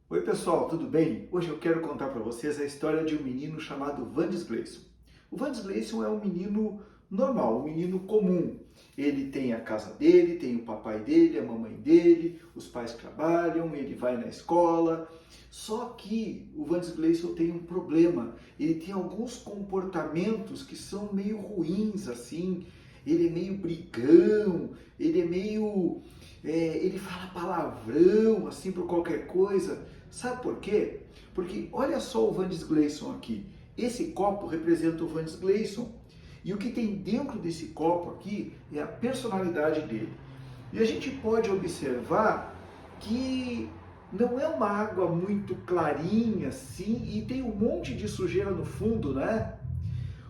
Oi pessoal, tudo bem? Hoje eu quero contar para vocês a história de um menino chamado Vandes Gleison. O Vandes Gleison é um menino normal, um menino comum. Ele tem a casa dele, tem o papai dele, a mamãe dele, os pais trabalham, ele vai na escola. Só que o Vandes Gleison tem um problema. Ele tem alguns comportamentos que são meio ruins assim. Ele é meio brigão, ele é meio ele fala palavrão assim por qualquer coisa. Sabe por quê? Porque olha só o Vandes Gleison aqui. Esse copo representa o Vandes Gleison. E o que tem dentro desse copo aqui é a personalidade dele. E a gente pode observar que não é uma água muito clarinha assim e tem um monte de sujeira no fundo, né?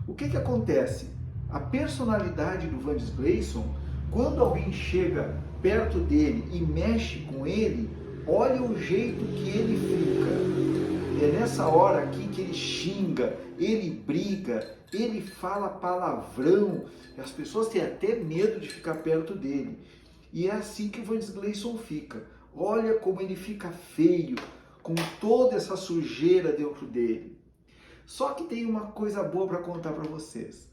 O que acontece? A personalidade do Vandes Gleison, quando alguém chega perto dele e mexe com ele, olha o jeito que ele fica. É nessa hora aqui que ele xinga, ele briga, ele fala palavrão. As pessoas têm até medo de ficar perto dele. E é assim que o Vandes Gleison fica. Olha como ele fica feio, com toda essa sujeira dentro dele. Só que tem uma coisa boa para contar para vocês.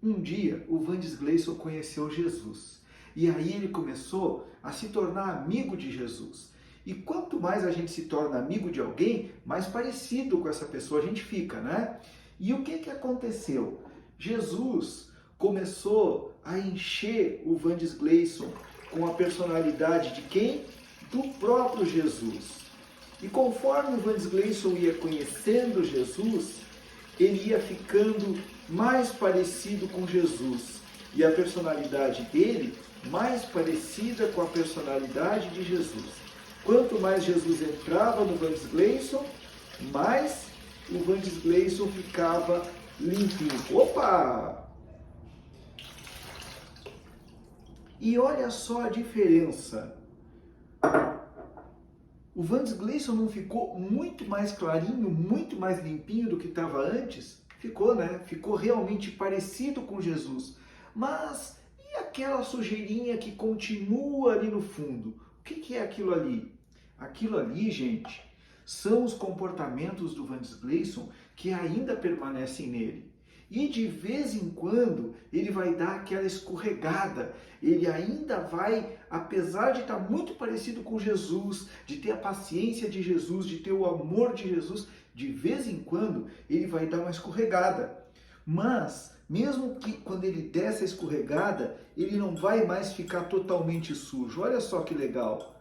Um dia, o Vandes Gleison conheceu Jesus. E aí ele começou a se tornar amigo de Jesus. E quanto mais a gente se torna amigo de alguém, mais parecido com essa pessoa a gente fica, né? E o que aconteceu? Jesus começou a encher o Vandes Gleison com a personalidade de quem? Do próprio Jesus. E conforme o Vandes Gleison ia conhecendo Jesus, ele ia ficando mais parecido com Jesus. E a personalidade dele mais parecida com a personalidade de Jesus. Quanto mais Jesus entrava no Vandes Gleison, mais o Vandes Gleison ficava limpinho. Opa! E olha só a diferença. O Vandes Gleison não ficou muito mais clarinho, muito mais limpinho do que estava antes? Ficou, né? Ficou realmente parecido com Jesus. Mas e aquela sujeirinha que continua ali no fundo? O que é aquilo ali? Aquilo ali, gente, são os comportamentos do Vandes Gleison que ainda permanecem nele. E de vez em quando ele vai dar aquela escorregada. Ele ainda vai, apesar de estar muito parecido com Jesus, de ter a paciência de Jesus, de ter o amor de Jesus, de vez em quando ele vai dar uma escorregada. Mas, mesmo que quando ele der essa escorregada, ele não vai mais ficar totalmente sujo. Olha só que legal.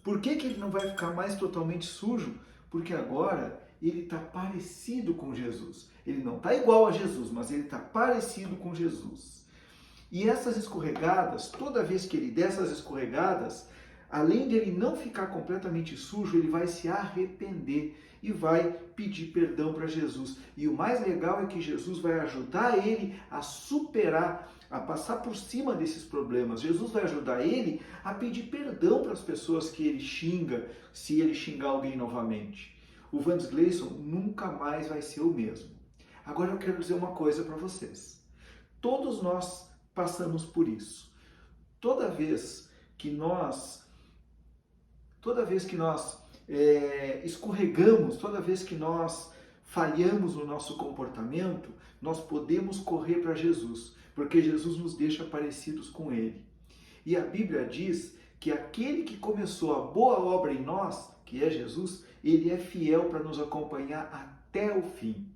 Por que ele não vai ficar mais totalmente sujo? Porque agora ele está parecido com Jesus. Ele não está igual a Jesus, mas ele está parecido com Jesus. E essas escorregadas, toda vez que ele der essas escorregadas, além de ele não ficar completamente sujo, ele vai se arrepender e vai pedir perdão para Jesus. E o mais legal é que Jesus vai ajudar ele a superar, a passar por cima desses problemas. Jesus vai ajudar ele a pedir perdão para as pessoas que ele xinga, se ele xingar alguém novamente. O Vandes Gleison nunca mais vai ser o mesmo. Agora eu quero dizer uma coisa para vocês. Todos nós passamos por isso. Toda vez que nós escorregamos, toda vez que nós falhamos no nosso comportamento, nós podemos correr para Jesus, porque Jesus nos deixa parecidos com Ele. E a Bíblia diz que aquele que começou a boa obra em nós, que é Jesus, Ele é fiel para nos acompanhar até o fim.